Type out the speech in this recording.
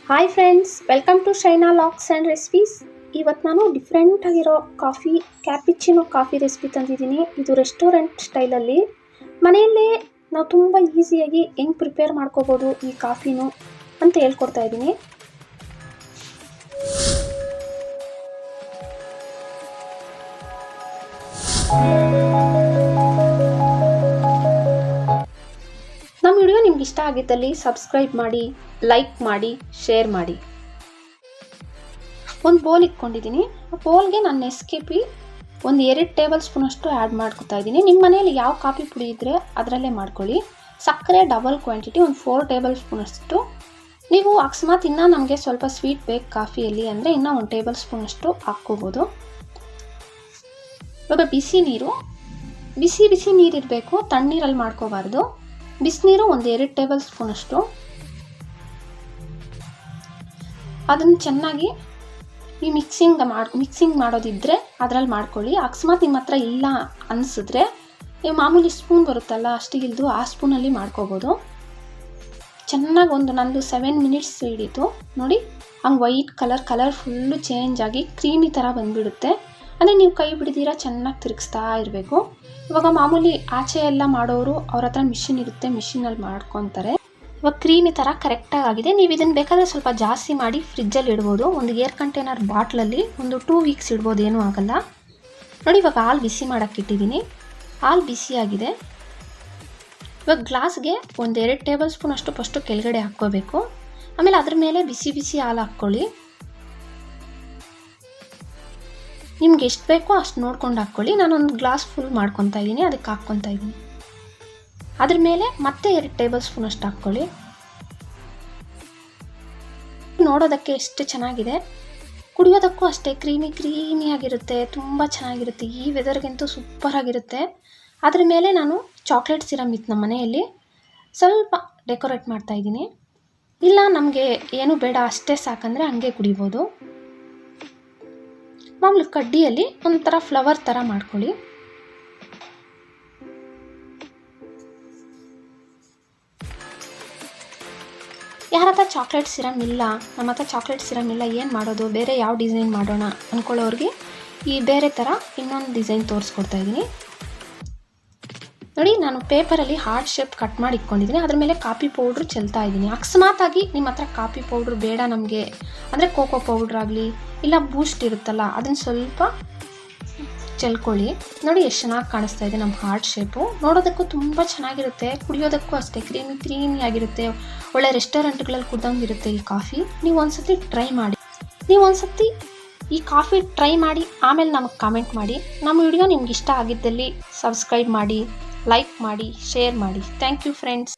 Hi friends, welcome to Shaina locks and recipes. ಇವತ್ತು ನಾನು different ಆಗಿರೋ ಕ್ಯಾಪಿಚಿನೋ ಕಾಫಿ ರೆಸಿಪಿ ತಂದಿದ್ದೀನಿ. ಇದು ರೆಸ್ಟೋರೆಂಟ್ ಸ್ಟೈಲಲ್ಲಿ ಮನೆಯಲ್ಲೇ ನಾವು ತುಂಬ ಈಸಿಯಾಗಿ ಹೆಂಗೆ ಪ್ರಿಪೇರ್ ಮಾಡ್ಕೋಬೋದು ಈ ಕಾಫಿನೂ ಅಂತ ಹೇಳ್ಕೊಡ್ತಾ ಇದ್ದೀನಿ. ನಮ್ಮ ವಿಡಿಯೋ ನಿಮ್ಗೆ ಇಷ್ಟ ಆಗಿದ್ದಲ್ಲಿ ಸಬ್ಸ್ಕ್ರೈಬ್ ಮಾಡಿ, ಲೈಕ್ ಮಾಡಿ, ಶೇರ್ ಮಾಡಿ. ಒಂದು ಬೌಲ್ ಇಟ್ಕೊಂಡಿದ್ದೀನಿ. ಆ ಬೌಲ್ಗೆ ನಾನು ನೆಸ್ಕೆಫಿ ಒಂದು 2 ಟೇಬಲ್ ಸ್ಪೂನಷ್ಟು ಆ್ಯಡ್ ಮಾಡ್ಕೊತಾ ಇದ್ದೀನಿ. ನಿಮ್ಮ ಮನೆಯಲ್ಲಿ ಯಾವ ಕಾಫಿ ಪುಡಿ ಇದ್ದರೆ ಅದರಲ್ಲೇ ಮಾಡ್ಕೊಳ್ಳಿ. ಸಕ್ಕರೆ ಡಬಲ್ ಕ್ವಾಂಟಿಟಿ ಒಂದು 4 ಟೇಬಲ್ ಸ್ಪೂನಷ್ಟು. ನೀವು ಅಕಸ್ಮಾತ್ ಇನ್ನೂ ನಮಗೆ ಸ್ವಲ್ಪ ಸ್ವೀಟ್ ಬೇಕು ಕಾಫಿಯಲ್ಲಿ ಅಂದರೆ ಇನ್ನೂ 1 ಟೇಬಲ್ ಸ್ಪೂನಷ್ಟು ಹಾಕ್ಕೋಬೋದು. ಇವಾಗ ಬಿಸಿ ನೀರು, ಬಿಸಿ ನೀರಿರಬೇಕು, ತಣ್ಣೀರಲ್ಲಿ ಮಾಡ್ಕೋಬಾರ್ದು. ಬಿಸಿನೀರು ಒಂದು 2 ಟೇಬಲ್ ಸ್ಪೂನಷ್ಟು. ಅದನ್ನು ಚೆನ್ನಾಗಿ ಈ ಮಿಕ್ಸಿಂಗ್ ಮಾಡೋದಿದ್ದರೆ ಅದರಲ್ಲಿ ಮಾಡ್ಕೊಳ್ಳಿ. ಅಕಸ್ಮಾತ್ ನಿಮ್ಮ ಹತ್ರ ಇಲ್ಲ ಅನಿಸಿದ್ರೆ ಮಾಮೂಲಿ ಸ್ಪೂನ್ ಬರುತ್ತಲ್ಲ ಅಷ್ಟಿಗಿಲ್ದು ಆ ಸ್ಪೂನಲ್ಲಿ ಮಾಡ್ಕೋಬೋದು. ಚೆನ್ನಾಗಿ ನಂದು 7 ಮಿನಿಟ್ಸ್ ಹಿಡಿತು ನೋಡಿ. ಹಂಗೆ ವೈಟ್ ಕಲರ್ ಫುಲ್ಲು ಚೇಂಜ್ ಆಗಿ ಕ್ರೀಮಿ ಥರ ಬಂದುಬಿಡುತ್ತೆ. ಅಂದರೆ ನೀವು ಕೈ ಬಿಡ್ದಿರ ಚೆನ್ನಾಗಿ ತಿರುಗಿಸ್ತಾ ಇರಬೇಕು. ಇವಾಗ ಮಾಮೂಲಿ ಆಚೆ ಎಲ್ಲ ಮಾಡೋರು ಅವ್ರ ಹತ್ರ ಮಿಷಿನ್ ಇರುತ್ತೆ, ಮಿಷಿನಲ್ಲಿ ಮಾಡ್ಕೊತಾರೆ. ಇವಾಗ ಕ್ರೀಮಿ ಥರ ಕರೆಕ್ಟಾಗಿ ಆಗಿದೆ. ನೀವು ಇದನ್ನು ಬೇಕಾದರೆ ಸ್ವಲ್ಪ ಜಾಸ್ತಿ ಮಾಡಿ ಫ್ರಿಜ್ಜಲ್ಲಿ ಇಡ್ಬೋದು. ಒಂದು ಏರ್ ಕಂಟೈನರ್ ಬಾಟ್ಲಲ್ಲಿ ಒಂದು 2 ವೀಕ್ಸ್ ಇಡ್ಬೋದು, ಏನೂ ಆಗೋಲ್ಲ. ನೋಡಿ ಇವಾಗ ಹಾಲು ಬಿಸಿ ಮಾಡೋಕ್ಕೆ ಇಟ್ಟಿದ್ದೀನಿ. ಹಾಲು ಬಿಸಿಯಾಗಿದೆ. ಇವಾಗ ಗ್ಲಾಸ್ಗೆ ಒಂದು 2 ಟೇಬಲ್ ಸ್ಪೂನ್ ಅಷ್ಟು ಫಸ್ಟು ಕೆಳಗಡೆ ಹಾಕ್ಕೋಬೇಕು. ಆಮೇಲೆ ಅದ್ರ ಮೇಲೆ ಬಿಸಿ ಹಾಲು ಹಾಕ್ಕೊಳ್ಳಿ. ನಿಮ್ಗೆ ಎಷ್ಟು ಬೇಕೋ ಅಷ್ಟು ನೋಡ್ಕೊಂಡು ಹಾಕ್ಕೊಳ್ಳಿ. ನಾನೊಂದು ಗ್ಲಾಸ್ ಫುಲ್ ಮಾಡ್ಕೊತಾ ಇದ್ದೀನಿ, ಅದಕ್ಕೆ ಹಾಕ್ಕೊತಾ ಇದ್ದೀನಿ. ಅದ್ರ ಮೇಲೆ ಮತ್ತೆ 2 ಟೇಬಲ್ ಸ್ಪೂನ್ ಅಷ್ಟು ಹಾಕ್ಕೊಳ್ಳಿ. ನೋಡೋದಕ್ಕೆ ಎಷ್ಟು ಚೆನ್ನಾಗಿದೆ, ಕುಡಿಯೋದಕ್ಕೂ ಅಷ್ಟೇ ಕ್ರೀಮಿಯಾಗಿರುತ್ತೆ, ತುಂಬ ಚೆನ್ನಾಗಿರುತ್ತೆ. ಈ ವೆದರ್ಗಂತೂ ಸೂಪರಾಗಿರುತ್ತೆ. ಅದ್ರ ಮೇಲೆ ನಾನು ಚಾಕ್ಲೇಟ್ ಸಿರಮ್ ಇತ್ತು ನಮ್ಮ ಮನೆಯಲ್ಲಿ, ಸ್ವಲ್ಪ ಡೆಕೋರೇಟ್ ಮಾಡ್ತಾಯಿದ್ದೀನಿ. ಇಲ್ಲ ನಮಗೆ ಏನು ಬೇಡ ಅಷ್ಟೇ ಸಾಕಂದರೆ ಹಂಗೆ ಕುಡಿಬೋದು. ಮಾಮೂಲಿ ಕಡ್ಡಿಯಲ್ಲಿ ಒಂಥರ ಫ್ಲವರ್ ಥರ ಮಾಡ್ಕೊಳ್ಳಿ. ಯಾರ ಹತ್ರ ಚಾಕ್ಲೇಟ್ ಸಿರಮ್ ಇಲ್ಲ, ನಮ್ಮ ಹತ್ರ ಚಾಕ್ಲೇಟ್ ಸಿರಮ್ ಇಲ್ಲ, ಏನು ಮಾಡೋದು, ಬೇರೆ ಯಾವ ಡಿಸೈನ್ ಮಾಡೋಣ ಅಂದ್ಕೊಳ್ಳೋರಿಗೆ ಈ ಬೇರೆ ಥರ ಇನ್ನೊಂದು ಡಿಸೈನ್ ತೋರಿಸ್ಕೊಡ್ತಾ ಇದ್ದೀನಿ. ನೋಡಿ, ನಾನು ಪೇಪರಲ್ಲಿ ಹಾರ್ಟ್ ಶೇಪ್ ಕಟ್ ಮಾಡಿ ಇಟ್ಕೊಂಡಿದ್ದೀನಿ. ಅದ್ರ ಮೇಲೆ ಕಾಫಿ ಪೌಡ್ರ್ ಚೆಲ್ತಾ ಇದ್ದೀನಿ. ಅಕಸ್ಮಾತಾಗಿ ನಿಮ್ಮ ಹತ್ರ ಕಾಫಿ ಪೌಡ್ರ್ ಬೇಡ ನಮಗೆ ಅಂದರೆ ಕೋಕೋ ಪೌಡ್ರ್ ಆಗಲಿ ಇಲ್ಲ ಬೂಸ್ಟ್ ಇರುತ್ತಲ್ಲ ಅದನ್ನು ಸ್ವಲ್ಪ ಚೆಲ್ಕೊಳ್ಳಿ. ನೋಡಿ ಎಷ್ಟು ಚೆನ್ನಾಗಿ ಕಾಣಿಸ್ತಾ ಇದೆ ನಮ್ಮ ಹಾರ್ಟ್ ಶೇಪು. ನೋಡೋದಕ್ಕೂ ತುಂಬ ಚೆನ್ನಾಗಿರುತ್ತೆ, ಕುಡಿಯೋದಕ್ಕೂ ಅಷ್ಟೇ ಕ್ರೀಮಿ ಆಗಿರುತ್ತೆ. ಒಳ್ಳೆ ರೆಸ್ಟೋರೆಂಟ್ಗಳಲ್ಲಿ ಕುಡ್ದಂಗೆ ಇರುತ್ತೆ ಈ ಕಾಫಿ. ನೀವು ಒಂದ್ಸತಿ ಟ್ರೈ ಮಾಡಿ. ಈ ಕಾಫಿ ಟ್ರೈ ಮಾಡಿ ಆಮೇಲೆ ನಮಗೆ ಕಾಮೆಂಟ್ ಮಾಡಿ. ನಮ್ಮ ವಿಡಿಯೋ ನಿಮ್ಗೆ ಇಷ್ಟ ಆಗಿದ್ದಲ್ಲಿ ಸಬ್ಸ್ಕ್ರೈಬ್ ಮಾಡಿ, ಲೈಕ್ ಮಾಡಿ, ಶೇರ್ ಮಾಡಿ. Thank you friends.